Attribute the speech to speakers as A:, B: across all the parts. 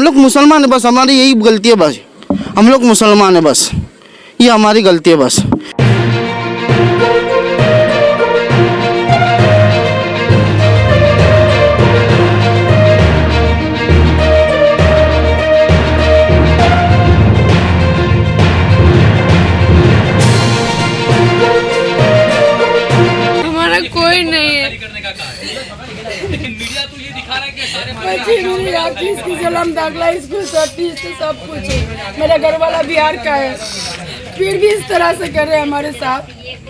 A: लोग मुसलमान है, बस हमारी यही गलती है, बस हम लोग मुसलमान है, बस ये हमारी गलती है बस।
B: हमारा कोई नहीं है।
C: लेकिन मीडिया तो ये दिखा रहा है कि सारे
B: बच्चे मेरी आखिर इसकी जलम दाखला स्कूल सब कुछ है। मेरा घर वाला बिहार का है, फिर भी इस तरह से कर रहे हैं हमारे साथ,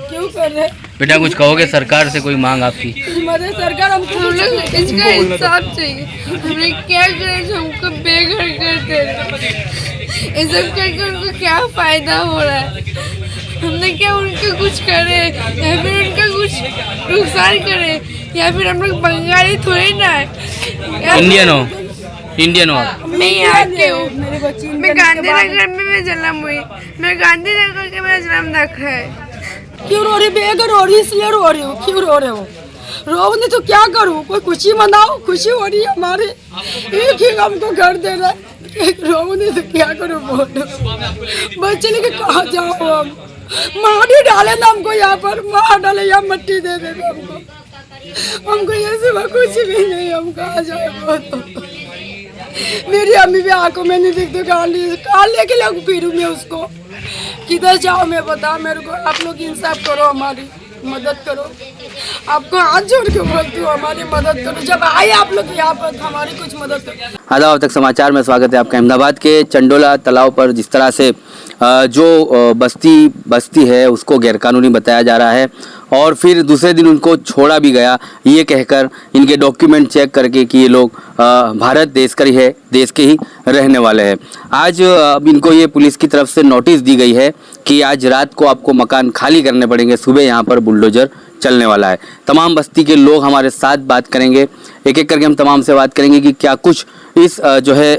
B: क्यों कर रहे हैं?
C: बेटा कुछ कहोगे सरकार से, कोई मांग आपकी?
B: मदद सरकार हमको, हम लोग इसका इंसाफ चाहिए। हमने क्या करें जो हमको बेघर कर दे रहे? ये सब करके उनको क्या फायदा हो रहा है? हमने क्या उनका कुछ करे या फिर उनका कुछ नुकसान करे? या फिर हम लोग बंगाली थोड़ी ना है,
C: इंडियन हो आप?
B: मैं यहाँ के हूँ, मैं गांधीनगर में मैं जन्म हुई, मैं गांधीनगर के मेरा जन्म दाखला है। क्यों रो रही? बेघर हो रही इसलिए रो रही हो। क्यों रो रहे हो? रो नहीं तो क्या करूँ? कोई खुशी मनाओ, खुशी हो रही है हमारी, एक ही हमको घर दे रहा है। रो नहीं तो क्या करूँ? बोलो, बच्चे लेके कहाँ जाओ? हम माटी डाले ना हमको, यहाँ पर मार डाले या मट्टी दे दे हमको, ये सिवा कुछ भी नहीं। हम कहाँ जाए? मेरी अम्मी भी आंखों में नहीं दिखती, कहाँ लेके लगू फिरूँ मैं उसको? किधर जाओ मैं बता मेरे को? आप लोग इंसाफ करो, हमारी मदद करो। आपको हाथ जोड़ के बोलती हूँ, हमारी मदद करो। जब आए आप लोग यहाँ पर, हमारी कुछ मदद करो।
C: आदाब, अब तक समाचार में स्वागत है आपका। अहमदाबाद के चंडोला तालाब पर जिस तरह से जो बस्ती है उसको गैरकानूनी बताया जा रहा है और फिर दूसरे दिन उनको छोड़ा भी गया, ये कहकर इनके डॉक्यूमेंट चेक करके कि ये लोग भारत देश का ही है, देश के ही रहने वाले हैं। आज अब इनको ये पुलिस की तरफ से नोटिस दी गई है कि आज रात को आपको मकान खाली करने पड़ेंगे, सुबह यहाँ पर बुलडोजर चलने वाला है। तमाम बस्ती के लोग हमारे साथ बात करेंगे, एक एक करके हम तमाम से बात करेंगे कि क्या कुछ इस जो है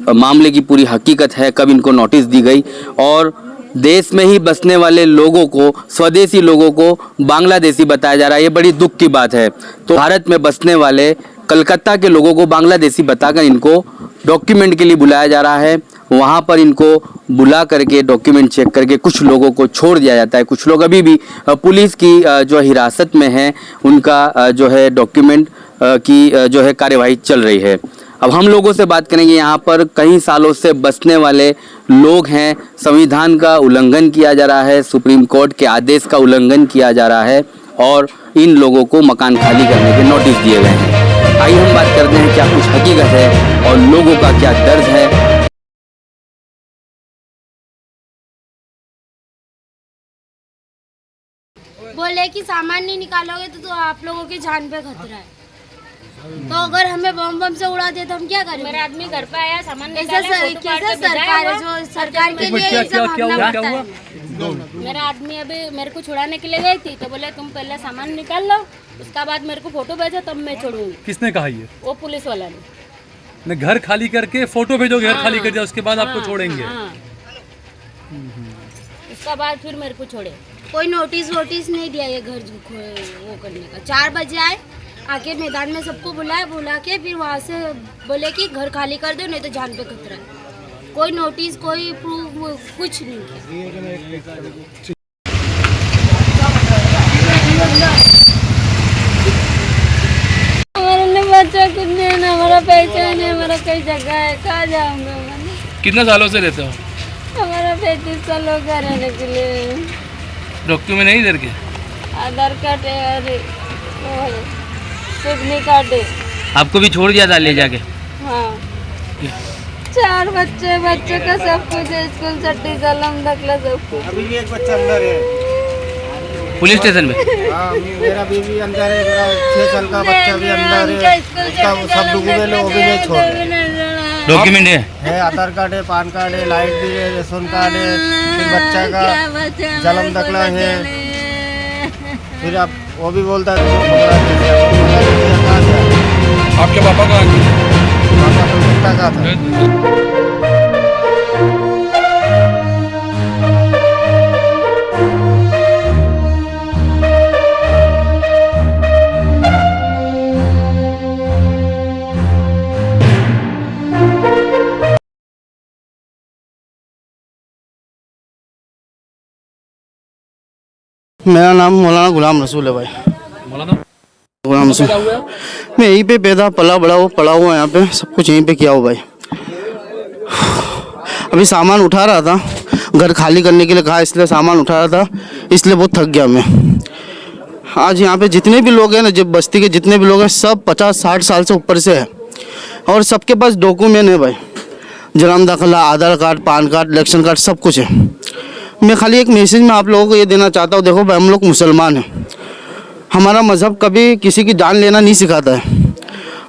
C: मामले की पूरी हकीकत है, कब इनको नोटिस दी गई और देश में ही बसने वाले लोगों को, स्वदेशी लोगों को बांग्लादेशी बताया जा रहा है। ये बड़ी दुख की बात है। तो भारत में बसने वाले कलकत्ता के लोगों को बांग्लादेशी बताकर इनको डॉक्यूमेंट के लिए बुलाया जा रहा है। वहाँ पर इनको बुला करके डॉक्यूमेंट चेक करके कुछ लोगों को छोड़ दिया जाता है। कुछ लोग अभी भी पुलिस की जो हिरासत में हैं, उनका जो है डॉक्यूमेंट की जो है कार्यवाही चल रही है। अब हम लोगों से बात करेंगे, यहाँ पर कई सालों से बसने वाले लोग हैं। संविधान का उल्लंघन किया जा रहा है, सुप्रीम कोर्ट के आदेश का उल्लंघन किया जा रहा है और इन लोगों को मकान खाली करने के नोटिस दिए गए हैं। आइए हम बात करते हैं क्या कुछ हकीकत है और लोगों का क्या दर्द है।
D: बोले कि सामान नहीं निकालोगे तो आप लोगों की जान पे खतरा है। तो अगर हमें बम से उड़ा दे तो हम क्या करें? मेरा आदमी घर पे आया, सामान कैसा सरकार है जो सरकार के लिए ये सब भागना पड़ता है। मेरा आदमी अभी मेरे को छुड़ाने के लिए गई थी तो बोले तुम पहले सामान निकाल लो, उसका बाद मेरे को फोटो भेजो तब मैं छोड़ूंगी।
E: किसने कहा ये?
D: वो पुलिस वाला ने।
E: घर खाली करके फोटो भेजोगे, घर खाली कर दिया उसके बाद आपको छोड़ेंगे?
D: उसका बाद फिर मेरे को छोड़े। कोई नोटिस वोटिस नहीं दिया ये घर वो करने का। 4 बजे आए, आके मैदान में सबको बुला के फिर वहाँ से बोले कि घर खाली कर दो नहीं तो जान पे खतरा है। कोई नोटिस, कोई प्रूफ, कुछ नहीं किया।
B: हमारा बच्चा कुछ नहीं है, हमारा पहचान है, हमारा कई जगह है, कहाँ जाऊँगा मैं?
E: कितने सालों से रहते हो?
B: हमारा 35 साल हो गया रहने के लिए।
E: डॉक्यूमेंट नहीं इधर के?
B: आधार कार्ड है, अरे किडनी कार्ड है।
C: आपको भी छोड़ दिया था ले जाके?
B: हाँ, 4 बच्चे का सब कुछ है, स्कूल छुट्टी कलम दखला सब कुछ।
A: अभी भी एक बच्चा अंदर है
C: पुलिस स्टेशन में।
A: हाँ, मेरा बीवी अंदर है, मेरा 6 साल का बच्चा भी अंदर है, उसका सब डॉक्यूमेंट वो भी नहीं छोड़।
C: डॉक्यूमेंट है,
A: आधार कार्ड है, पान कार्ड है, लाइट बिल है, रेशन कार्ड है, फिर बच्चा का जन्म दाखला है, फिर आप वो भी बोलता है
E: आपके पापा
A: का था।
F: मेरा नाम मौलाना गुलाम रसूल है भाई।
E: मौलाना
F: गुलाम रसूल।
E: पैदा हुआ है?
F: मैं यहीं पे पैदा पला बड़ा हुआ पड़ा हुआ यहाँ पे, सब कुछ यहीं पे किया हुआ भाई। अभी सामान उठा रहा था, घर खाली करने के लिए कहा, इसलिए सामान उठा रहा था, इसलिए बहुत थक गया मैं। आज यहाँ पे जितने भी लोग हैं ना, जब बस्ती के जितने भी लोग हैं, सब 50-60 साल से ऊपर से है और सबके पास डॉक्यूमेंट है भाई, जन्म दाखिला, Aadhaar card, PAN card, election card, सब कुछ है। मैं खाली एक मैसेज में आप लोगों को ये देना चाहता हूँ, देखो भाई हम लोग मुसलमान हैं, हमारा मज़हब कभी किसी की जान लेना नहीं सिखाता है।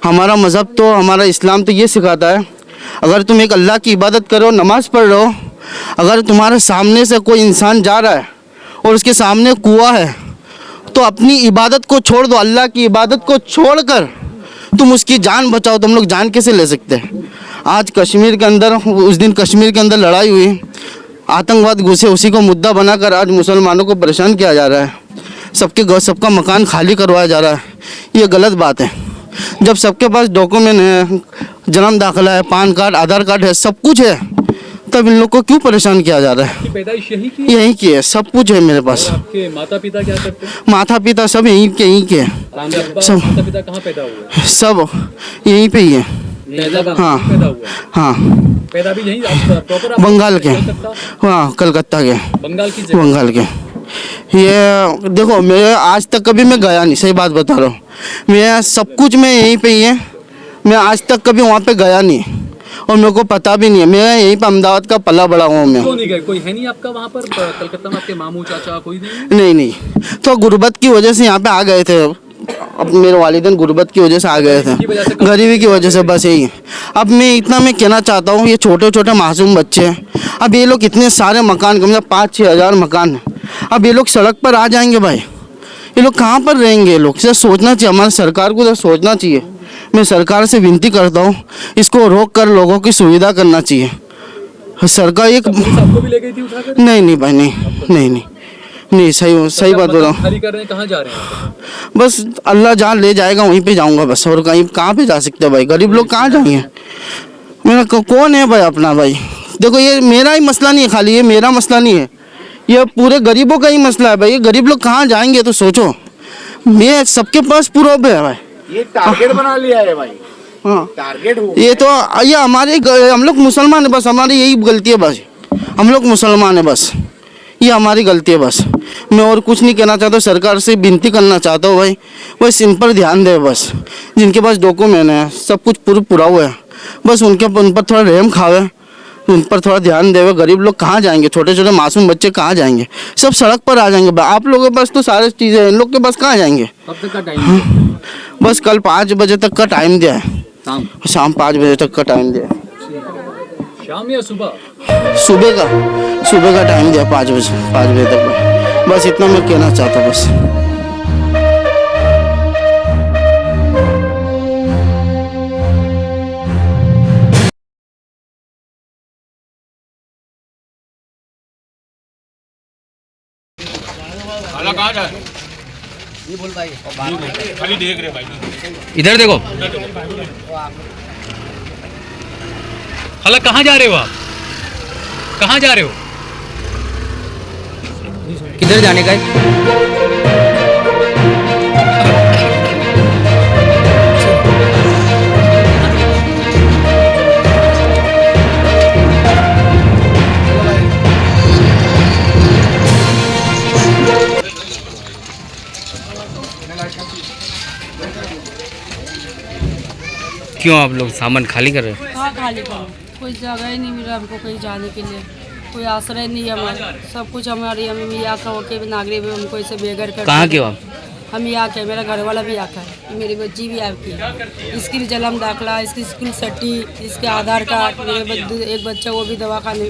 F: हमारा मज़हब तो, हमारा इस्लाम तो ये सिखाता है, अगर तुम एक अल्लाह की इबादत करो, नमाज़ पढ़ रहे हो, अगर तुम्हारे सामने से कोई इंसान जा रहा है और उसके सामने कुआं है, तो अपनी इबादत को छोड़ दो, अल्लाह की इबादत को छोड़कर तुम उसकी जान बचाओ। तो हम लोग जान कैसे ले सकते हैं? आज कश्मीर के अंदर, उस दिन कश्मीर के अंदर लड़ाई हुई, आतंकवाद घुसे, उसी को मुद्दा बनाकर आज मुसलमानों को परेशान किया जा रहा है, सबका मकान खाली करवाया जा रहा है। ये गलत बात है। जब सबके पास डॉक्यूमेंट है, जन्म दाखिला है, पान कार्ड, आधार कार्ड है, सब कुछ है, तब इन लोग को क्यों परेशान किया जा रहा है?
E: पैदाइश यहीं की?
F: यहीं की है, सब कुछ है मेरे पास।
E: आपके माता पिता क्या करते हैं?
F: माता पिता सब यहीं के हैं। सब
E: माता पिता कहाँ पैदा हुए?
F: सब यहीं पे ही है। हाँ
E: पैदा हुआ?
F: हाँ,
E: पैदा भी यहीं? आप प्रॉपर
F: बंगाल के। हाँ, कलकत्ता के।
E: बंगाल की जगह?
F: बंगाल के। ये देखो, मैं आज तक कभी मैं गया नहीं, सही बात बता रहा हूँ। मैं सब कुछ मैं यहीं पे ही है, मैं आज तक कभी वहाँ पे गया नहीं और मेरे को पता भी नहीं है। मैं यहीं पे अहमदाबाद का पला बड़ा हुआ मैं।
E: क्यों नहीं गए? कोई है नहीं आपका वहाँ पर कलकत्ता में? आपके मामू चाचा कोई नहीं?
F: नहीं, तो गुर्बत की वजह से यहाँ पे आ गए थे। अब मेरे वालिदैन गुर्बत की वजह से आ गए थे, गरीबी की वजह से, बस यही। अब मैं कहना चाहता हूँ, ये छोटे छोटे मासूम बच्चे हैं, अब ये लोग इतने सारे मकान, कम से कम 5-6 हज़ार मकान हैं, अब ये लोग सड़क पर आ जाएंगे भाई, ये लोग कहाँ पर रहेंगे? ये लोग से सोचना चाहिए, हमारी सरकार को तो सोचना चाहिए। मैं सरकार से विनती करता हूँ, इसको रोक कर लोगों की सुविधा करना चाहिए। सरकार एक
E: आपको भी ले गई थी उठाकर?
F: नहीं भाई, नहीं, सही बात बोल रहा हूँ।
E: खाली कर रहे हैं, कहाँ जा रहे हैं?
F: बस अल्लाह जहाँ ले जाएगा वहीं पे जाऊंगा बस, और कहाँ पे जा सकते हैं भाई? गरीब लोग कहाँ जाएंगे? मेरा कौन है भाई अपना? भाई देखो, ये मेरा ही मसला नहीं है, खाली ये मेरा मसला नहीं है, ये पूरे गरीबों का ही मसला है भाई। ये गरीब लोग कहाँ जाएंगे? तो सोचो, मैं सबके पास प्रूफ है भाई।
A: ये टारगेट बना लिया है भाई।
F: हाँ,
A: टारगेट हो
F: ये तो ये हम लोग मुसलमान है, बस हमारी यही गलती है बस, हम लोग मुसलमान है बस, ये हमारी गलती है बस। मैं और कुछ नहीं कहना चाहता, सरकार से विनती करना चाहता हूँ भाई, बस इन पर ध्यान दे बस। जिनके पास डॉक्यूमेंट है, सब कुछ पूरा हुआ है, बस उन पर थोड़ा रहम खावे, उन पर थोड़ा ध्यान देवे। गरीब लोग कहाँ जाएंगे? छोटे छोटे मासूम बच्चे कहाँ जाएंगे? सब सड़क पर आ जाएंगे। आप लोगों के पास तो सारी चीज़ें हैं, इन लोग के पास कहाँ जाएंगे?
E: कब तक का टाइम?
F: बस कल 5 बजे तक का टाइम दिया है, शाम 5 बजे तक का टाइम दिया है।
E: शाम या सुबह?
F: सुबह का टाइम दिया, 5 बजे तक। बस इतना मैं कहना चाहता हूँ बस।
E: इधर देखो। खाला कहाँ जा रहे हो आप? कहाँ जा रहे हो?
C: किधर जाने का है? क्यों आप लोग सामान खाली कर रहे हैं?
B: कहाँ खाली करूँ? कोई जगह ही नहीं मिला हमको कहीं जाने के लिए, कोई आश्रय नहीं है हमारा। सब कुछ हमारी, हम यहाँ का होके नागरिक भी हमको इसे बेघर कर।
C: कहाँ के हो आप?
B: हम यहाँ के, मेरा घर वाला भी यहाँ का है, मेरी बच्ची भी आपकी है, इसकी भी जन्म दाखिला, इसकी स्कूल सट्टी, इसके आधार कार्ड। मेरे एक बच्चा वो भी दवाखाने,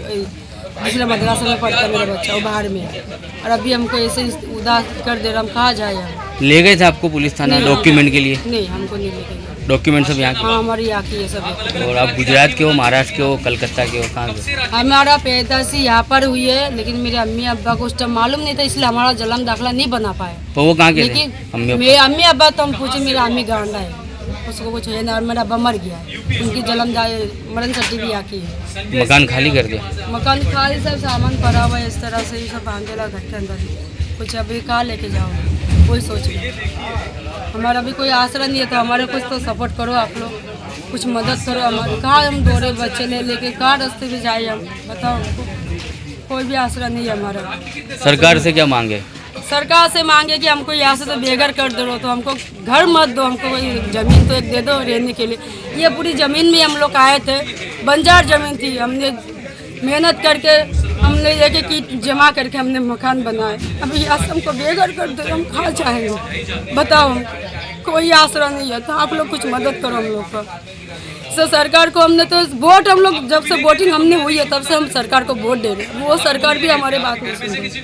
B: दूसरे मदरसा में पढ़ता है मेरा बच्चा, वो बाहर में है, और अभी हमको ऐसे उदास कर दे रहा, हम कहाँ जाए? हम
C: ले गए थे आपको पुलिस थाना डॉक्यूमेंट के लिए?
B: नहीं, हमको नहीं लेके गए।
C: डॉक्यूमेंट सब यहाँ
B: हाँ, हमारी यहाँ की है सब।
C: के? और आप गुजरात के हो, महाराष्ट्र के हो, कलकत्ता के हो, कहाँ के?
B: हमारा पैदाइशी यहाँ पर हुई है, लेकिन मेरे अम्मी अब्बा को उस टाइम मालूम नहीं था, इसलिए हमारा जन्म दाखिला नहीं बना पाए।
C: तो वो कहाँ के थे?
B: लेकिन
C: अम्मी
B: मेरे अम्मी अब्बा तो हम पूछे, मेरा अम्मी गांडा है, उसको कुछ है ना, और मेरा अब्बा मर गया है, उनकी मरण सट्टी भी यहाँ की है।
C: मकान खाली कर दिया?
B: मकान खाली, सब सामान पड़ा हुआ है इस तरह से, सब बांधेला घर के अंदर। कुछ अभी कहाँ लेके जाओ, कोई सोच नहीं। हमारा भी कोई आसरा नहीं है, तो हमारे कुछ तो सपोर्ट करो आप लोग, कुछ मदद करो हमारी। कहाँ हम दौड़े बच्चे ले लेके, कहाँ रास्ते पे जाए हम, बताओ हमको। कोई भी आसरा नहीं है हमारा।
C: सरकार से क्या मांगे?
B: सरकार से मांगे कि हमको यहाँ से तो बेघर कर दो, तो हमको घर मत दो, हमको कोई ज़मीन तो एक दे दो रहने के लिए। ये पूरी ज़मीन में हम लोग आए थे, बंजार ज़मीन थी, हमने मेहनत करके हमने एक एक ईंट जमा करके हमने मकान बनाए। अब यहाँ से हमको बेघर कर दो, हम कहाँ जाएंगे बताओ। कोई आसरा नहीं है, तो आप लोग कुछ मदद करो हम लोग का। सर सरकार को हमने तो वोट, हम लोग जब से वोटिंग हमने हुई है तब से हम सरकार को वोट दे रहे हैं, वो सरकार भी हमारे बात नहीं सुन रही।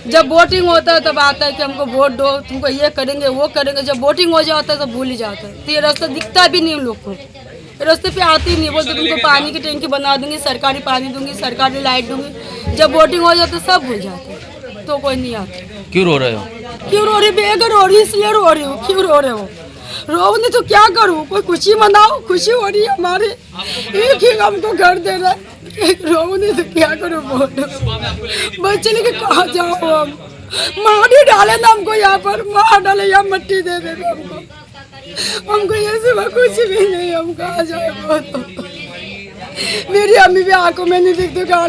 B: जब वोटिंग होता है तब आता है कि हमको वोट दो, तुमको ये करेंगे वो करेंगे। जब वोटिंग हो जाता है तो भूल ही जाता है। तो ये रास्ता दिखता भी नहीं उन लोग को, रास्ते पे आती ही नहीं। बोलते तुमको पानी की टैंकी बना दूंगी, सरकारी पानी दूंगी, सरकारी लाइट दूंगी। जब वोटिंग हो जाता है सब भूल जाते हैं, तो कोई नहीं आता।
C: क्यों रो रहे हो?
B: क्यों रो रही? बेघर हो रही इसलिए रो रही हूँ। क्यों रो रहे हो? रो नहीं तो क्या करूँ? कोई खुशी मनाओ, खुशी हो रही है हमारी, एक ही हमको घर दे रहा है। रो नहीं तो क्या करूँ? बच्चे लेके कहाँ जाओ हम? मार डाले ना हमको, यहाँ पर मार डाले, यहाँ मट्टी दे दे हमको ये सिवा कुछ भी नहीं। हम कहाँ जाए? मेरी अम्मी भी आंखों में नहीं दिखती, कहाँ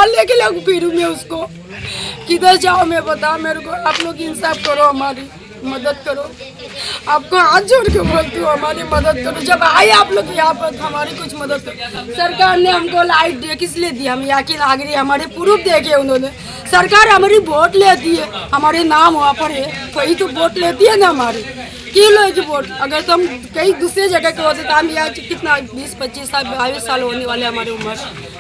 B: लेके लगू फिरूँ मैं उसको? किधर जाओ मैं बता मेरे को। आप लोग इंसाफ करो, हमारी मदद करो। आपको हाथ जोड़ के बोलती हूँ, हमारी मदद करो। जब आए आप लोग यहाँ पर हमारी कुछ मदद करो। सरकार ने हमको लाइट दिया, किस लिए दिया? हम यहाँ की नागरिक, हमारे प्रूफ देखे उन्होंने। सरकार हमारी वोट लेती है, हमारे नाम वहाँ पर है, वही तो वोट लेती है ना हमारी। क्यों लोगी वोट? अगर तो हम कहीं दूसरी जगह के होते तो हम यहाँ कितना 20-25 साल 22 साल होने वाले, हमारी उम्र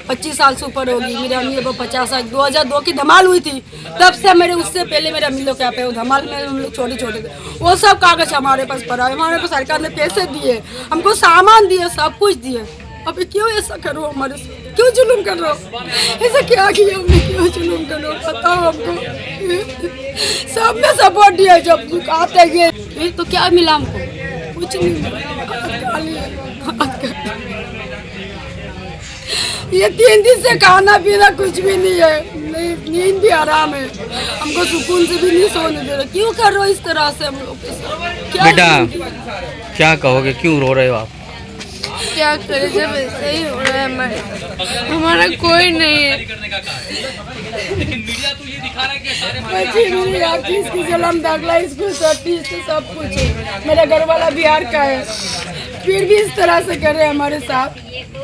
B: 25 साल से ऊपर होगी। मेरी अम्मी वो 50 साल, 2002 की धमाल हुई थी, तब से मेरे उससे पहले मेरे अम्मी लोग क्या पे धमाल में हम लोग छोटे छोटे थे। वो सब कागज हमारे पास पड़ा है। हमारे पास सरकार ने पैसे दिए, हमको सामान दिए, सब कुछ दिए। अभी क्यों ऐसा करो हमारे से? क्यों जुलूम कर रहे हो? ऐसा क्या किया हमने? क्यों जुलूम कर रहे हो बताओ हमको? सब में सपोर्ट दिया, जब आते ये तो क्या मिला हमको? कुछ नहीं मिला। ये 3 दिन से खाना पीना कुछ भी नहीं है, नींद भी आराम है, हमको सुकून से भी नहीं सोने दे रहे। क्यों कर रहे हो इस तरह से हम लोग के साथ?
C: बेटा क्या कहोगे, क्यों रो रहे हो आप?
B: क्या करें जब ऐसा ही हो रहा है हमारे साथ? हमारा कोई नहीं है। इसकी जलम दाखला, इसको सब कुछ है। मेरा घर वाला बिहार का है, फिर भी इस तरह से कर रहे हैं हमारे साथ।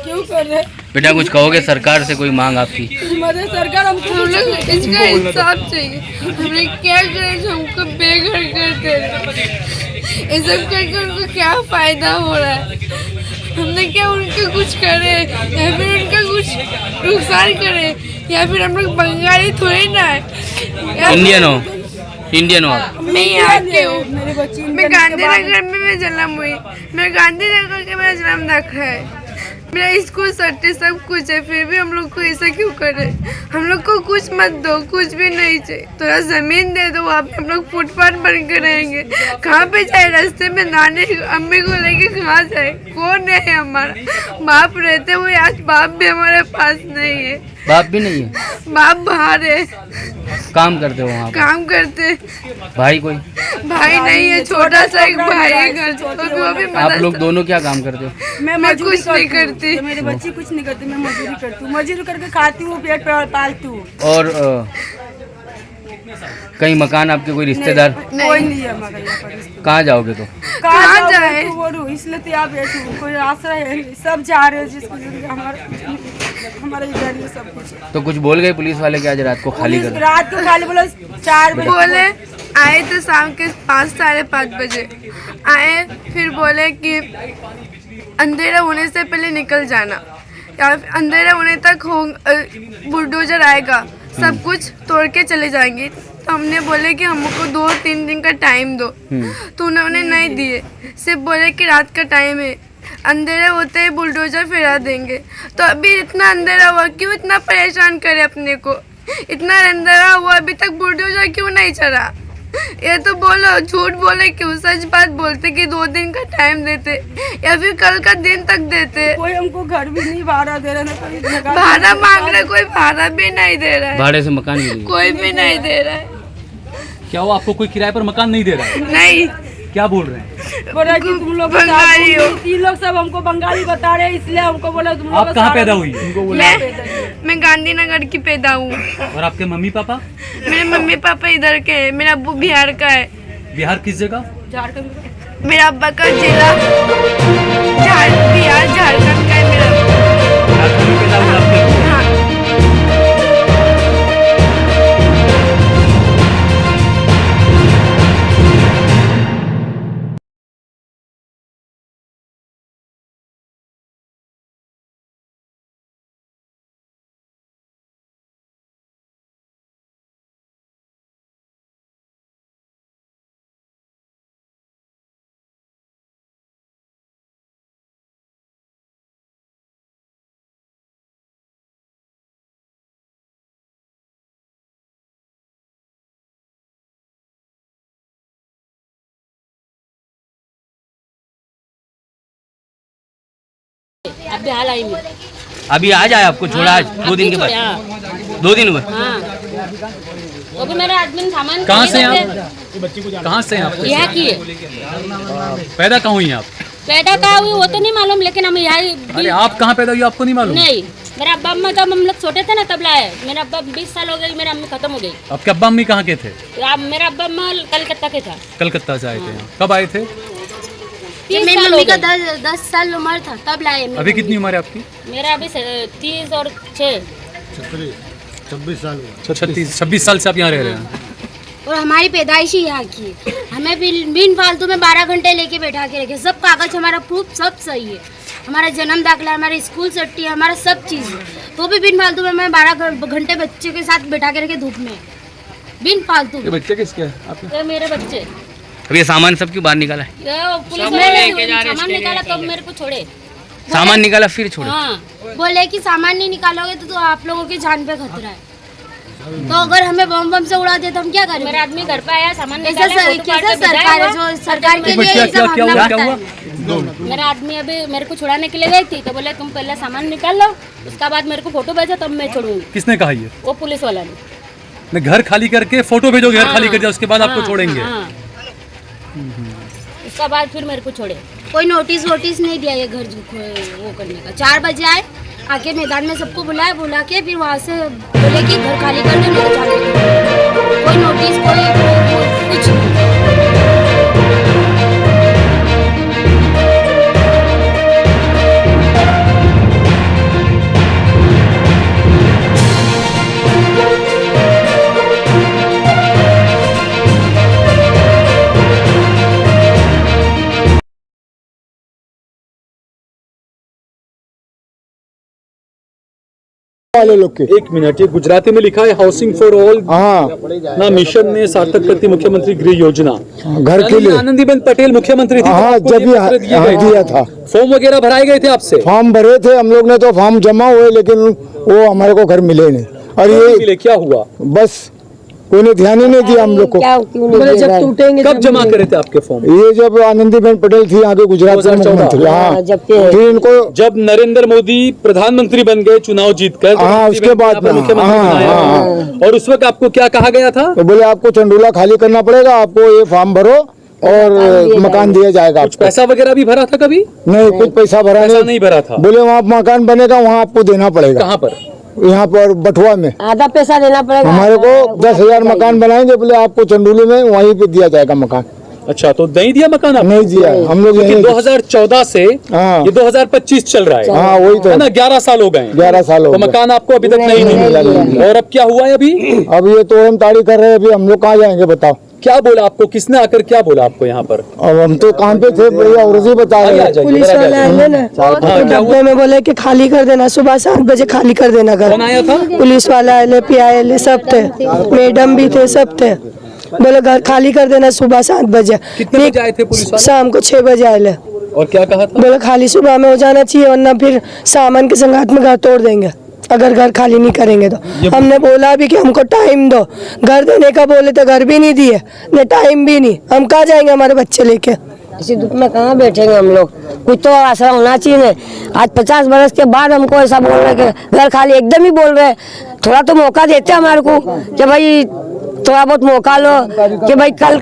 B: क्यों कर रहे?
C: बेटा कुछ कहोगे सरकार से, कोई मांग आपकी?
B: मदद सरकार हमको, हम लोग इसका इंसाफ चाहिए। हमने क्या करें जो हमको बेघर कर दे रहे? ये सब करके उनको क्या फायदा हो रहा है? हमने क्या उनका कुछ करे या फिर उनका कुछ नुकसान करे? या फिर हम लोग बंगाली थोड़ी ना है,
C: इंडियन हो आप?
B: मैं यहाँ के हूँ, मैं गांधीनगर में मैं जन्म हुई, मैं गांधीनगर के मेरा जन्म दाखिला है, मेरा स्कूल सट्टे सब कुछ है। फिर भी हम लोग को ऐसा क्यों करे? हम लोग को कुछ मत दो, कुछ भी नहीं चाहिए। थोड़ा जमीन दे दो, वहाँ पे हम लोग फुटपाथ बन के रहेंगे। कहाँ पे जाए? रास्ते में नानी अम्मी को लेके कहाँ जाए? कौन है हमारा बाप? रहते हुए आज बाप भी हमारे पास नहीं है।
C: बाप भी नहीं है?
B: बाप बाहर है,
C: काम करते हो वहाँ?
B: काम करते।
C: भाई कोई?
B: भाई नहीं है, छोटा सा एक भाई है घर, तो वो भी
C: आप लोग दोनों क्या काम करते हो?
B: मैं कुछ नहीं करती, मेरे बच्चे कुछ नहीं करते, मैं मजदूरी करती हूँ, मजदूरी करके खाती हूँ, पेट पालती हूँ।
C: और कहीं मकान आपके कोई रिश्तेदार?
B: कोई नहीं है हमारा यहाँ पर।
C: कहाँ जाओगे तो?
B: कहाँ जाए? इसलिए तो यहाँ बैठी हूँ, कोई आसरा है, सब जा रहे हैं जिसको हमारा इधर ही सब कुछ।
C: तो कुछ बोल गए पुलिस वाले कि आज रात को खाली कर?
B: रात को खाली बोला 4 बजे बोले, आए थे शाम के 5 साढ़े 5 बजे आए, फिर बोले कि अंधेरा होने से पहले निकल जाना, या अंधेरा होने तक बुलडोजर आएगा, सब कुछ तोड़ के चले जाएंगे। तो हमने बोले कि हमको 2-3 दिन का टाइम दो, तो उन्होंने नहीं दिए, सिर्फ बोले कि रात का टाइम है, अंधेरा होते ही बुलडोजर फिरा देंगे। तो अभी इतना अंधेरा हुआ, क्यों इतना परेशान करे अपने को? इतना अंधेरा हुआ, अभी तक बुलडोजर क्यों नहीं चला? ये तो बोलो, झूठ बोले क्यों? सच बात बोलते कि 2 दिन का टाइम देते या फिर कल का दिन तक देते। कोई हमको घर भी नहीं भाड़ा दे रहा है, भाड़ा मांग रहे, कोई भाड़ा भी नहीं दे रहा है,
C: भाड़े से मकान भी
B: कोई भी नहीं दे रहा है।
E: क्या वो आपको कोई किराए पर मकान नहीं दे रहा है?
B: नहीं,
E: क्या बोल रहे हैं?
B: बोला कि तुम लोग बंगाली हो। तीन लोग सब हमको बंगाली बता रहे हैं, इसलिए हमको बोला तुम लोग
E: आप कहाँ पैदा हुई?
B: मैं गांधीनगर की पैदा हूँ।
E: और आपके मम्मी पापा?
B: मेरे मम्मी पापा इधर के हैं, मेरा अब्बू बिहार का है।
E: बिहार किस जगह?
B: झारखंड। मेरा अब्बा का जिला बिहार झारखंड का है मेरा।
E: झारखंड में पैदा हुआ आपके?
B: हाँ।
G: अभी हाल आई मैं।
C: अभी आज आया आपको छोड़ा आज 2 दिन के बाद? 2 दिन हुए?
G: हाँ, वो भी मेरा आदमी सामान
E: कहाँ से
G: खरीदे
E: आप? कहाँ से हैं आप?
G: यहाँ की है।
E: पैदा कहाँ हुई हैं आप?
G: पैदा कहाँ हुई वो तो नहीं मालूम, लेकिन हम यहाँ
E: अरे आप कहाँ पैदा हुई आपको नहीं मालूम?
G: नहीं, मेरा अब्बा अम्मा जब हम लोग छोटे थे ना तब लाए। मेरा अब्बा 20 साल हो गए, मेरा अम्मी खत्म हो गई।
E: आपके अब्बा अम्मी कहाँ के थे?
G: मेरा अब्बा अम्मा कलकत्ता के था।
E: कलकत्ता से आए थे यहाँ। कब आए थे?
G: 30
D: मेरी
G: साल हो
D: मम्मी का
G: गए।
D: 10 साल उम्र था तब लाए।
E: अभी कितनी उम्र है आपकी?
G: मेरा अभी 30 और 6।
E: 26 साल से आप यहाँ रह रहे हैं?
D: और हमारी पैदाइश ही यहाँ की है। हमें बिन फालतू में 12 घंटे लेके बैठा के रखे। सब कागज हमारा प्रूफ सब सही है, हमारा जन्म दाखिला, हमारे स्कूल सट्टी, हमारा सब चीज़ है, तो भी बिन फालतू में मैं 12 घंटे बच्चे के साथ बैठा के रखे धूप में, बिन फालतू।
E: ये बच्चे किसके हैं आपके?
G: ये मेरे बच्चे।
C: अब ये सामान सब क्यों बाहर निकाला है?
G: ये पुलिस वाले सामान निकाला तब मेरे को छोड़े।
C: सामान निकाला फिर छोड़ा?
G: हाँ,
D: बोले कि सामान नहीं निकालोगे तो आप लोगों की जान पे खतरा है, तो अगर हमें बम से उड़ा दे तो हम क्या करें?
G: मेरा आदमी घर पे आया, सामान
D: कैसा सरकार है जो सरकार के लिए ये सब हमला करता है।
G: मेरा आदमी अभी मेरे को छुड़ाने के लिए गई थी, तो बोले तुम पहले सामान निकाल लो, उसके बाद मेरे को फोटो भेजो तब मैं छोड़ूंगी।
E: किसने कहा ये?
G: वो पुलिस वाला ने।
E: घर खाली करके फोटो भेजो, घर खाली कर दिया उसके बाद आपको छोड़ेंगे?
G: उसका बाद फिर मेरे को छोड़े।
D: कोई नोटिस वोटिस नहीं दिया ये घर वो करने का। 4 बजे आए, आके मैदान में सबको बुला के फिर वहाँ से बोले कि घर खाली कर दो, नहीं चालू। कोई नोटिस कोई कुछ नहीं।
H: वाले लोग के।
E: 1 मिनट, ये गुजराती में लिखा है हाउसिंग फॉर ऑल
H: हाँ
E: ना मिशन ने सार्थक करती मुख्यमंत्री गृह योजना।
H: घर के लिए
E: आनंदीबेन पटेल मुख्यमंत्री थी,
H: हाँ
E: तो
H: जब
E: आपको ये पत्र दिए गए थे?
H: दिया था।
E: फॉर्म वगैरह भराए गए थे आपसे?
H: फॉर्म भरे थे हम लोग ने, तो फॉर्म जमा हुए लेकिन वो हमारे को घर मिले नहीं। और ये
E: मिले, क्या हुआ?
H: बस कोई ने ध्यान ही नहीं दिया हम लोग को।
B: जब टूटेंगे
E: कब जमा करे थे आपके फॉर्म?
H: ये जब आनंदीबेन पटेल थी यहाँ के गुजरात के मुख्यमंत्री, हाँ फिर इनको
E: जब नरेंद्र मोदी प्रधानमंत्री बन गए चुनाव जीतकर,
H: हाँ, उसके बाद में,
E: मुख्यमंत्री
H: हाँ,
E: बनाया।
H: हाँ।
E: और उस वक्त आपको क्या कहा गया था?
H: तो बोले आपको चंडोला खाली करना पड़ेगा, आपको ये फॉर्म भरो और मकान दिया जाएगा।
E: कुछ पैसा वगैरह भी भरा था कभी?
H: नहीं, कुछ पैसा भरा
E: नहीं भरा था।
H: बोले वहाँ मकान बनेगा, वहाँ आपको देना पड़ेगा।
E: कहाँ पर?
H: यहाँ पर बठुआ में
B: आधा पैसा देना पड़ेगा
H: हमारे को। 10,000 मकान बनाएंगे, बोले आपको चंडोली में वहीं पे दिया जाएगा मकान।
E: अच्छा, तो नहीं दिया मकान आपको?
H: नहीं दिया, हम लोग यहीं
E: 2014 से
H: हाँ।
E: ये 2025 चल रहा है।
H: हाँ वही तो
E: है ना, 11 साल हो गए।
H: 11 साल हो
E: तो
H: गए।
E: मकान आपको अभी तक नहीं मिला। और अब क्या हुआ है अभी?
H: अब ये तोड़न ताड़ी कर रहे हैं, अभी हम लोग कहाँ जाएंगे बताओ?
E: क्या बोला आपको? किसने आकर क्या बोला आपको यहाँ पर?
H: अब हम तो काम पे थे, बढ़िया औरत बता रहे हैं।
B: पुलिस वाले आए ना, तो डब्बे में बोले कि खाली कर देना, सुबह 7 बजे खाली कर देना घर।
E: कौन आया था?
B: पुलिस वाला आए, पीआई सब थे, मैडम भी थे, सब थे। बोले घर खाली कर देना सुबह 7 बजे।
E: कितने बजे आए थे पुलिस वाले?
B: शाम को 6 बजे आए।
E: और क्या कहा था?
B: बोले खाली सुबह में हो जाना चाहिए, वरना फिर सामान के संगात में घर तोड़ देंगे अगर घर खाली नहीं करेंगे तो। हमने बोला भी कि हमको टाइम दो, घर देने का बोले तो घर भी नहीं दिए, ने टाइम भी नहीं। हम कहाँ जाएंगे हमारे बच्चे लेके?
I: इसी धूप में कहाँ बैठेंगे हम लोग? कुछ तो आसरा होना चाहिए। आज 50 बरस के बाद हमको ऐसा बोल रहे कि घर खाली, एकदम ही बोल रहे। थोड़ा तो मौका देते हमारे को कि भाई थोड़ा बहुत मौका लो कि भाई कल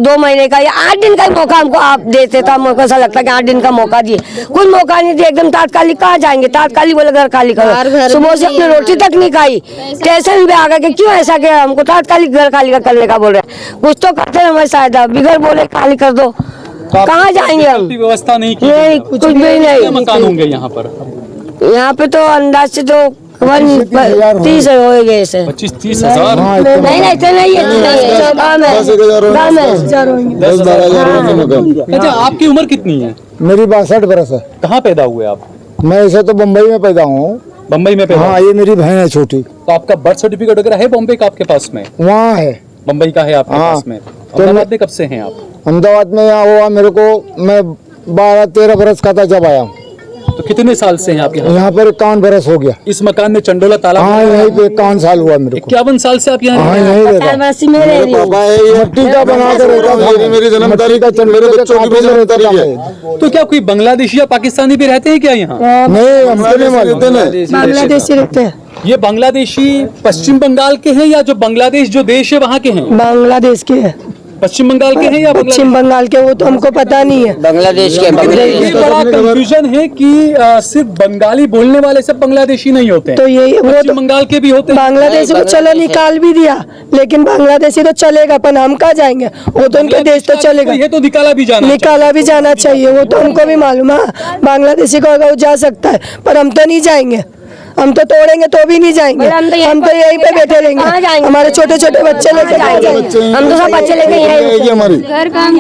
I: 2 महीने का या 8 दिन का ही मौका हमको आप देते तो हमको ऐसा लगता है कि 8 दिन का मौका दिए, कुछ मौका नहीं दिया, एकदम तात्कालिक कहाँ जाएंगे, तात्कालिक बोले घर खाली करो, सुबह से अपने रोटी तक नहीं खाई, स्टेशन पे आ गए कि क्यों ऐसा किया, हमको तात्कालिक घर खाली करने का बोल रहे, कुछ तो करते हमारे साथ बिगड़ बोले खाली कर दो, कहाँ जाएंगे हम,
E: व्यवस्था नहीं की,
I: नहीं कुछ भी नहीं।
E: मकान होंगे यहाँ पर?
I: यहाँ पे तो अंदाज से तो 30 हो गए ऐसे,
E: 25-30 हजार।
I: नहीं इतने नहीं है, गाँव में
H: 10-12
E: अच्छा, आपकी उम्र कितनी है?
H: मेरी 62 बरस है।
E: कहाँ पैदा हुए आप?
H: मैं ऐसे तो बम्बई में पैदा हूँ।
E: बम्बई में पैदा?
H: हाँ, ये मेरी बहन है छोटी।
E: तो आपका बर्थ सर्टिफिकेट वगैरह है बॉम्बे का आपके पास में?
H: वहाँ है,
E: बम्बई का है आपके
H: हाँ।
E: पास में? अहमदाबाद में कब से हैं आप?
H: अहमदाबाद में यहाँ हुआ मेरे को, मैं 12-13 बरस का था जब आया हूँ।
E: तो कितने साल से हैं आप यहाँ?
H: यहाँ पर 51 बरस हो गया।
E: इस मकान में चंडोला तालाब?
H: हाँ, यहीं पे 51 साल हुआ मेरे को।
E: 51 साल से आप यहाँ?
H: हाँ, यहीं रहता। मट्टी का बना कर रहता था, मेरी जन्म तारीख का, मेरे बच्चों की भी जन्म तारीख है।
E: तो क्या कोई बांग्लादेशी या पाकिस्तानी भी रहते हैं क्या यहाँ?
H: नहीं, हमको नहीं मालूम,
B: बांग्लादेशी रहते हैं।
E: ये बांग्लादेशी पश्चिम बंगाल के हैं या जो बांग्लादेश जो देश है वहाँ के हैं?
B: बांग्लादेश के है,
E: पश्चिम बंगाल के हैं या
B: पश्चिम बंगाल के, वो तो हमको पता नहीं है।
C: बांग्लादेश के
E: ये बड़ा कंफ्यूजन है कि सिर्फ बंगाली बोलने वाले सब बांग्लादेशी नहीं होते हैं,
B: तो ये वो
E: पश्चिम
B: तो
E: बंगाल के भी होते हैं।
B: बांग्लादेश को चलो निकाल भी दिया, लेकिन बांग्लादेशी तो चलेगा, पर हम कहाँ जाएंगे, वो तो उनके देश तो चलेगा,
E: ये तो निकाला भी जाना
B: चाहिए, वो तो हमको भी मालूम है। बांग्लादेशी को अगर वो जा सकता है, पर हम तो नहीं जाएंगे, हम तो तोड़ेंगे तो भी नहीं जाएंगे, हम तो यहीं पे बैठे रहेंगे, हमारे छोटे छोटे बच्चे लेके जाएंगे,
I: हम तो सब बच्चे लेके
H: ये हमारी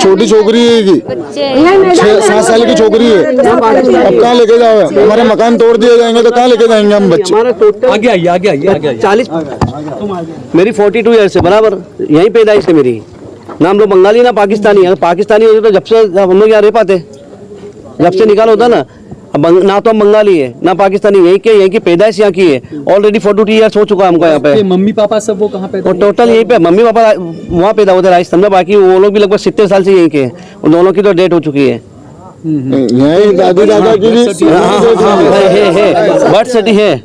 H: छोटी छोकरी है, 6-7 साल की छोकरी है। अब कहाँ लेके जाओ, हमारे मकान तोड़ दिए जाएंगे तो कहाँ लेके जाएंगे हम बच्चे?
E: आगे आइए।
F: 40 मेरी 42 ईयर्स है, बराबर यहीं पैदाइश है मेरी, ना हम लोग बंगाली ना पाकिस्तानी है। पाकिस्तानी होते तो जब से हम लोग यहाँ रह पाते, जब से निकाल होता ना, ना तो हम बंगाली है ना पाकिस्तानी, यहीं की पैदाइश यहाँ की है। ऑलरेडी 42 ईयर्स हो चुका है हमको यहाँ पे।
E: मम्मी पापा सब वो कहाँ पैदा?
F: और टोटल यहीं पे मम्मी पापा वहाँ पैदा होते राजस्थान में, बाकी वो लोग भी लगभग 70 साल से यहीं के हैं, उन दोनों की तो डेथ हो चुकी है।
H: यहीं दादी दादा की भी
F: बर्थ सिटी है,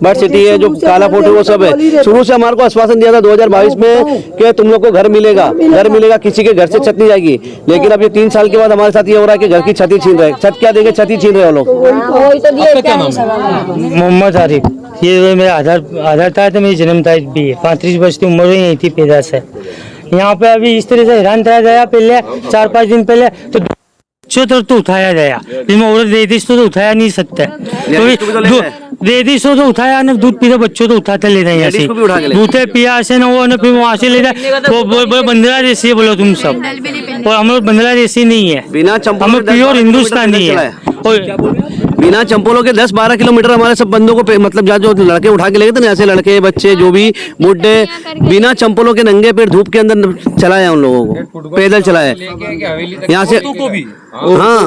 F: बर्थ सिटी है, जो काला फोटो वो सब है। शुरू से हमारे को आश्वासन दिया था 2022 में कि तुम लोग को घर मिलेगा, किसी के घर से छत नहीं जाएगी, लेकिन अब ये 3 साल के बाद हमारे साथ ये हो रहा है कि घर की छत ही छीन रहे। छत क्या देंगे, छत ही छीन रहे वो लोग।
J: मोहम्मद आरिफ, ये मेरा आधार था, तो मेरी जन्म तारीख भी है, 35 वर्ष की उम्र यही थी पैदाइश है। यहाँ पे अभी इस तरह से हैरान कराया गया, पहले 4-5 दिन पहले तो तो उठाया गया, फिर औरत देतीस तो उठाया नहीं सकता, तो देतीस तो उठाया ना, दूध पीते बच्चों तो उठाते ले रहे हैं, दूध पिया से ना वो ना, फिर वहाँ से ले जाए, वो बंदला देसी बोलो तुम सब, और हम लोग बंदला देसी नहीं है, हम प्योर हिंदुस्तानी है।
F: बिना चंपोलों के 10-12 किलोमीटर हमारे सब बंदों को मतलब जहाँ जो लड़के उठा के ले गए थे ना, ऐसे लड़के बच्चे जो भी बुढ़े, बिना चंपोलों के नंगे पैर धूप के अंदर चलाया उन लोगों को, पैदल चलाया यहाँ से। हाँ,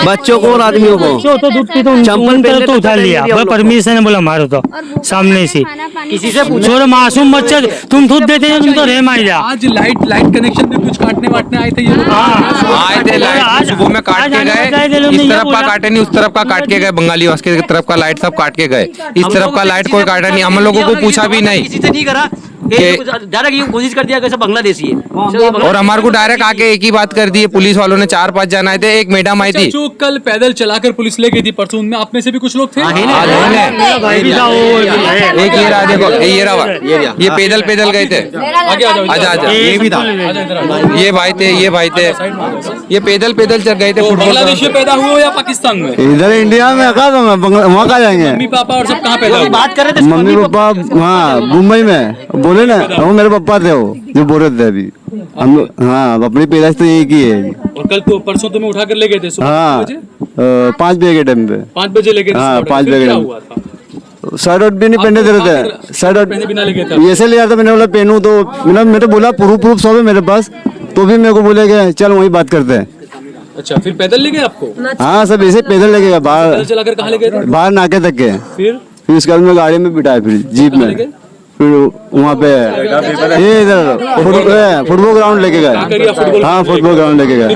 F: बच्चों को और आदमियों को
J: चंपल पहले तो उठा लिया, परमिशन है बोला हमारे तो सामने से, किसी से पूछो मासूम बच्चे तुम खुद देते हैं, तुम तो रह मार जा।
E: आज लाइट कनेक्शन में कुछ काटने वाटने आए थे,
K: आए थे लाइट सुबह में काट के गए, इस तरफ का काटे नहीं, उस तरफ का काट के गए, बंगाली वास की तरफ का लाइट सब काट के गए, इस तरफ का लाइट कोई काटा नहीं, हम लोगों को पूछा भी नहीं,
C: कोशिश कर दिया कैसे बांग्लादेशी है,
K: और हमारे को डायरेक्ट आके एक ही बात कर दी है। पुलिस वालों ने 4-5 जन आए थे, एक मैडम आई थी
E: जो कल पैदल चलाकर पुलिस ले गई थी परसों, उनमें आप में से भी कुछ लोग थे?
K: एक ये रहा, देखो ये रहा, ये पैदल गए थे, आजा ये भी था, ये भाई थे, ये पैदल चल गए थे।
E: बांग्लादेश में पैदा हुए या पाकिस्तान में?
H: इधर इंडिया में वहाँ कहाँ जाएंगे?
E: मम्मी पापा और सब कहाँ पैदा हुए?
C: बात कर रहे थे
H: मम्मी पापा वहाँ मुंबई में, बोले ना वो मेरे पापा थे, वो जो बोल रहे थे अभी हम लोग। हाँ, अपनी पैदाइश तो यही की है।
E: और कल तो परसों तुम्हें उठा कर ले गए थे?
H: हाँ, 5 बजे के टाइम पे,
E: 5 बजे ले गए थे।
H: हाँ, 5 बजे के टाइम। शर्ट भी नहीं पहने दे रहे थे, शर्ट
E: बिना ले गए थे,
H: ऐसे लिया था। मैंने बोला पहनूं तो मैं तो बोला प्रूफ सब है मेरे पास, तो भी मेरे को बोले गए चल वही बात करते हैं।
E: अच्छा, फिर पैदल ले गए आपको?
H: हाँ, सब ऐसे पैदल ले गए, बाहर
E: चलाकर कहाँ ले गए थे?
H: बाहर नाके तक के। फिर उसके बाद में गाड़ी में बिठाया, फिर जीप में, फिर वहाँ पे ये इधर फुटबॉल ग्राउंड लेके गए। हाँ, फुटबॉल ग्राउंड लेके गए,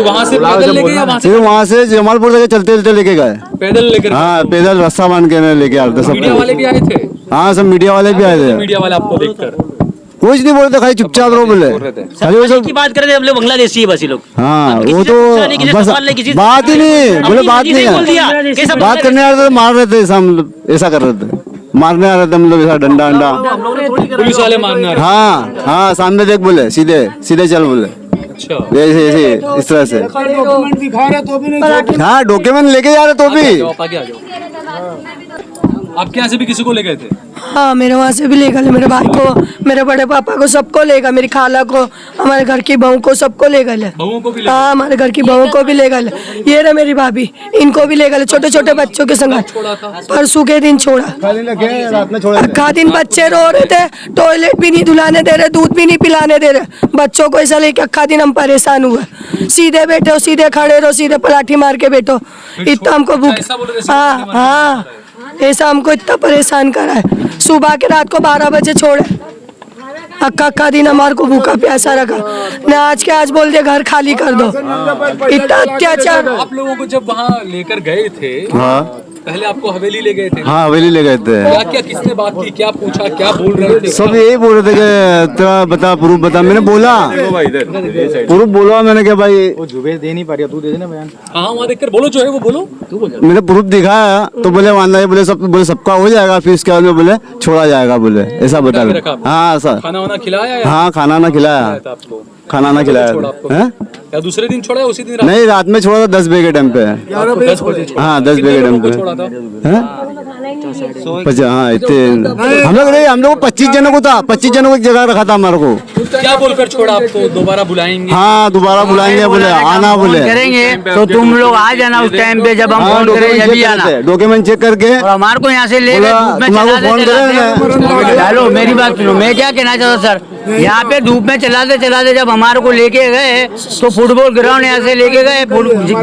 H: फिर वहाँ से जमालपुर तक चलते लेके गए,
E: पैदल लेकर।
H: हाँ, पैदल रास्ता मान के लेके आते सब।
E: मीडिया वाले भी आए थे?
H: हाँ, सब मीडिया वाले भी आए थे।
E: मीडिया वाले आपको देखकर
H: कुछ नहीं बोलते, खाली चुपचाप रहो बोले, खाली वो सब
J: की बात कर रहे हैं, बांग्लादेशी है बस ये लोग।
H: हाँ वो तो बस बात ही नहीं बोले, बात नहीं है, बात करने आ रहे थे मार रहे थे, ऐसा मतलब ऐसा कर रहे थे, मारने आ रहे थे हम लोग, ऐसा डंडा अंडा
E: पुलिस वाले मारने आ रहे।
H: हाँ हाँ सामने देख बोले, सीधे सीधे चल बोले,
E: अच्छा
H: ऐसे ऐसे इस तरह से। हाँ डॉक्यूमेंट लेके जा रहे तो भी।
E: आप आगे आ जाओ। आपके यहाँ से भी किसी को ले गए थे?
B: हाँ मेरे वहाँ से भी ले गए, मेरे भाई को, मेरे बड़े पापा को, सबको ले गए, मेरी खाला को, हमारे घर की बहू को, सबको ले गए।
E: बहुओं को भी ले?
B: हाँ हमारे घर की बहू को भी ले गए, ये रहे मेरी भाभी, इनको भी ले गए, छोटे छोटे बच्चों के संग। परसों के दिन छोड़ा, अक्का दिन बच्चे रो रहे थे, टॉयलेट भी नहीं धुलाने दे रहे, दूध भी नहीं पिलाने दे रहे बच्चों को, ऐसा लेके अक्का दिन हम परेशान हुए। सीधे बैठो, सीधे खड़े रहो, सीधे पलाठी मार के बैठो, इतना हमको भूख। हाँ हाँ ऐसा हमको इतना परेशान करा है, सुबह के रात को 12 बजे छोड़े, अक्का दिन हमारे को भूखा प्यासा रखा, न आज के आज बोल दिया घर खाली कर दो, इतना अत्याचार।
E: आप लोगों को जब वहाँ लेकर गए थे,
H: हाँ
E: पहले आपको हवेली ले गए थे?
H: हाँ हवेली ले गए थे।
E: क्या क्या किसने बात की, क्या पूछा, क्या बोल रहे थे?
H: सब यही बोल रहे थे कि तेरा बता, प्रूफ बता। मैंने बोला प्रूफ, बोला मैंने क्या भाई
A: जुबेर दे नहीं पा रही, तू दे देना बयान।
E: हाँ वहाँ देख कर बोलो, जो है वो बोलो, तू बोल।
H: मैंने प्रूफ दिखाया तो बोले मानना है, बोले सब, बोले सबका हो जाएगा, फिर इसके बाद में बोले छोड़ा जाएगा, बोले ऐसा बता। हाँ सर,
E: खाना वाना खिलाया?
H: हाँ खाना ना खिलाया,
E: आपको
H: खाना ना खिलाया है?
E: या दूसरे दिन छोड़ा, उसी दिन?
H: नहीं रात में छोड़ा था 10 बजे के टाइम पे।
E: 10 बजे छोड़ा?
H: हाँ 10 बजे के टाइम पे
E: छोड़ा था?
H: हाँ इतने हम लोग 25 जनों को था, 25 जनों को एक जगह रखा था हमारे को।
E: क्या बोलकर छोड़ा आपको? दोबारा बुलाएंगे?
H: हाँ दोबारा बुलाएंगे बोले, आना बोले
J: करेंगे तो तुम लोग आ जाना उस टाइम पे जब हम फोन करें, जब भी आना।
H: डॉक्यूमेंट चेक करके
J: हमारे को यहाँ से ले गए, हेलो मेरी बात सुनो, मैं क्या कहना चाहता सर, यहाँ पे धूप में चलाते जब हमारे को लेके गए तो फुटबॉल ग्राउंड यहाँ से लेके गए,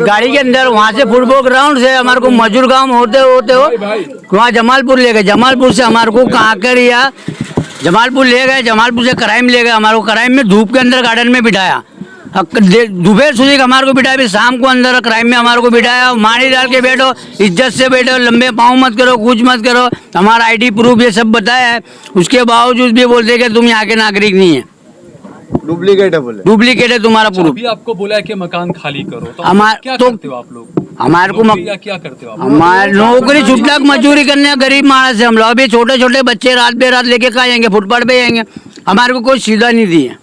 J: गाड़ी के अंदर, वहाँ से फुटबॉल ग्राउंड से हमारे को मजूर गांव होते हो वहाँ जमालपुर ले गए, जमालपुर से हमारे को कहाँ कर या जमालपुर ले गए, जमालपुर से कराइम ले गए, हमारे को कराइम में धूप के अंदर गार्डन में बिठाया, दोपहर सुधी हमारे को बिठाया, फिर शाम को अंदर क्राइम में हमारे को बिठाया, मानी डाल के बैठो, इज्जत से बैठो, लंबे पाँव मत करो, कुछ मत करो, हमारा आईडी प्रूफ ये सब बताया है, उसके बावजूद भी बोलते कि तुम यहाँ के नागरिक नहीं है,
H: डुप्लीकेट है बोले,
J: डुप्लीकेट है तुम्हारा प्रूफ।
E: अभी आपको बोला है कि मकान खाली करो, तो क्या
J: तो
E: करते हो आप लोग?
J: हमारे को
E: क्या करते हो आप?
J: हमारे नौकरी छुट्टा मजदूरी करने गरीब मानस है हम लोग, अभी छोटे छोटे बच्चे रात बेरात लेके कहाँ जाएंगे, फुटपाथ पे जाएंगे, हमारे को कोई सीधा नहीं दी है,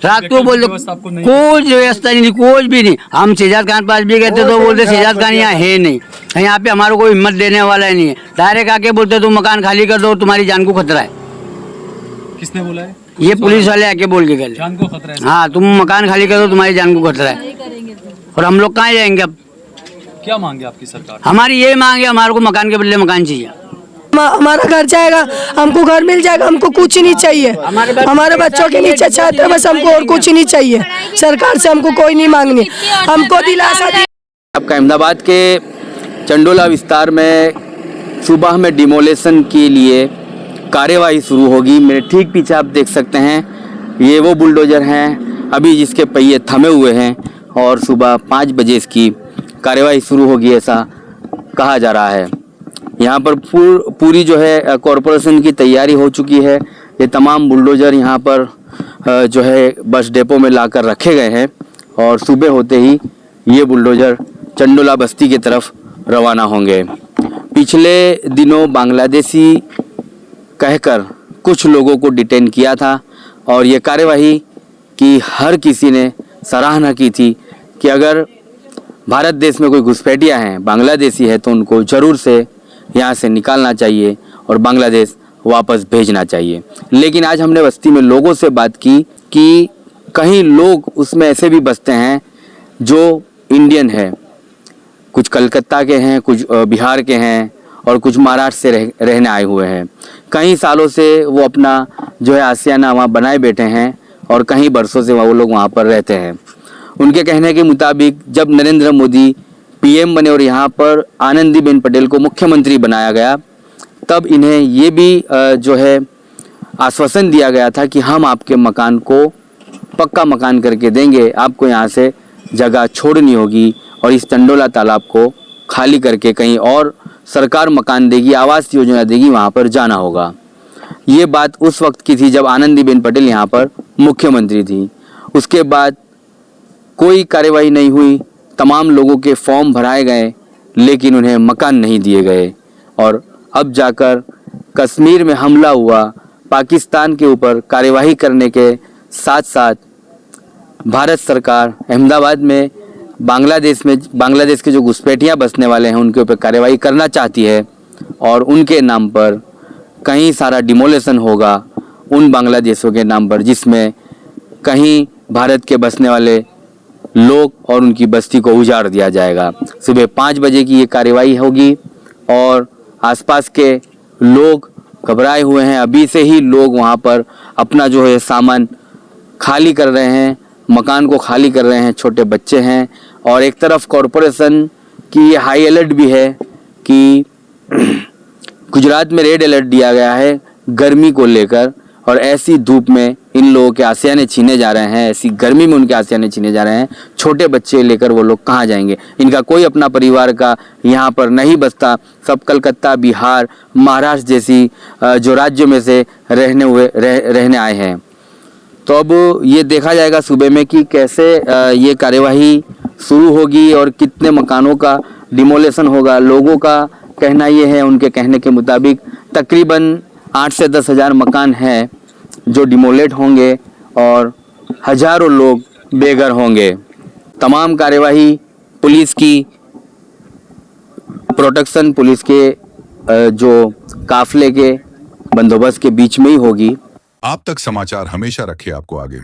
J: रात को बोल दो कुछ व्यवस्था नहीं थी, कुछ भी नहीं। हम शहजाद खान पास भी गए थे तो बोलते शहजाद खान यहाँ है नहीं, यहाँ पे हमारे को हिम्मत देने वाला ही नहीं है, डायरेक्ट आके बोलते तुम मकान खाली कर दो, तुम्हारी जान को खतरा है।
E: किसने बोला है?
J: ये पुलिस वाले आके बोल के गए,
E: जान को खतरा है?
J: हाँ तुम मकान खाली कर दो, तुम्हारी जान को खतरा है। और हम लोग कहाँ जाएंगे अब?
E: क्या मांगे आपकी सरकार?
J: हमारी ये मांग है, हमारे को मकान के बदले मकान चाहिए,
B: हमारा घर जाएगा, हमको घर मिल जाएगा, हमको कुछ नहीं चाहिए, हमारे बच्चों के नीचे छत है बस, हमको और कुछ नहीं चाहिए, सरकार से हमको कोई नहीं मांगनी, हमको दिलासा दी।
C: आपका अहमदाबाद के चंडोला विस्तार में सुबह में डिमोलेशन के लिए कार्यवाही शुरू होगी। मेरे ठीक पीछे आप देख सकते हैं, ये वो बुलडोजर हैं अभी जिसके पहिए थमे हुए हैं, और सुबह 5 बजे इसकी कार्यवाही शुरू होगी ऐसा कहा जा रहा है। यहाँ पर पूरी जो है कॉरपोरेशन की तैयारी हो चुकी है। ये तमाम बुलडोजर यहाँ पर जो है बस डिपो में लाकर रखे गए हैं, और सुबह होते ही ये बुलडोजर चंडोला बस्ती की तरफ रवाना होंगे। पिछले दिनों बांग्लादेशी कहकर कुछ लोगों को डिटेन किया था, और ये कार्यवाही की हर किसी ने सराहना की थी कि अगर भारत देश में कोई घुसपैठिया हैं, बांग्लादेशी है, तो उनको ज़रूर से यहाँ से निकालना चाहिए और बांग्लादेश वापस भेजना चाहिए। लेकिन आज हमने बस्ती में लोगों से बात की कि कहीं लोग उसमें ऐसे भी बसते हैं जो इंडियन है, कुछ कलकत्ता के हैं, कुछ बिहार के हैं, और कुछ महाराष्ट्र से रहने आए हुए हैं। कई सालों से वो अपना जो है आशियाना वहाँ बनाए बैठे हैं, और कई बरसों से वो लोग वहाँ पर रहते हैं। उनके कहने के मुताबिक जब नरेंद्र मोदी पीएम बने और यहाँ पर आनंदीबेन पटेल को मुख्यमंत्री बनाया गया, तब इन्हें ये भी जो है आश्वासन दिया गया था कि हम आपके मकान को पक्का मकान करके देंगे, आपको यहाँ से जगह छोड़नी होगी, और इस चंडोला तालाब को खाली करके कहीं और सरकार मकान देगी, आवास योजना देगी, वहाँ पर जाना होगा। ये बात उस वक्त की थी जब आनंदीबेन पटेल यहाँ पर मुख्यमंत्री थी। उसके बाद कोई कार्यवाही नहीं हुई, तमाम लोगों के फॉर्म भराए गए लेकिन उन्हें मकान नहीं दिए गए। और अब जाकर कश्मीर में हमला हुआ, पाकिस्तान के ऊपर कार्यवाही करने के साथ साथ भारत सरकार अहमदाबाद में बांग्लादेश के जो घुसपैठियाँ बसने वाले हैं उनके ऊपर कार्यवाही करना चाहती है और उनके नाम पर कहीं सारा डिमोलेशन होगा उन बांग्लादेशों के नाम पर, जिसमें कहीं भारत के बसने वाले लोग और उनकी बस्ती को उजाड़ दिया जाएगा। सुबह 5 बजे की ये कार्यवाही होगी और आसपास के लोग घबराए हुए हैं। अभी से ही लोग वहाँ पर अपना जो है सामान खाली कर रहे हैं, मकान को खाली कर रहे हैं, छोटे बच्चे हैं। और एक तरफ कॉरपोरेशन की ये हाई अलर्ट भी है कि गुजरात में रेड अलर्ट दिया गया है गर्मी को लेकर। और ऐसी धूप में इन लोगों के आसियाने छीने जा रहे हैं, ऐसी गर्मी में उनके आसियाने छीने जा रहे हैं। छोटे बच्चे लेकर वो लोग कहाँ जाएंगे? इनका कोई अपना परिवार का यहाँ पर नहीं बसता, सब कलकत्ता, बिहार, महाराष्ट्र जैसी जो राज्यों में से रहने आए हैं। तो अब ये देखा जाएगा सुबह में कि कैसे ये कार्यवाही शुरू होगी और कितने मकानों का डिमोलेशन होगा। लोगों का कहना ये है, उनके कहने के मुताबिक तकरीबन 8 से 10 हज़ार मकान हैं जो डिमोलेट होंगे और हजारों लोग बेघर होंगे। तमाम कार्यवाही पुलिस की प्रोटेक्शन, पुलिस के जो काफिले के बंदोबस्त के बीच में ही होगी।
L: आप तक समाचार हमेशा रखे आपको आगे।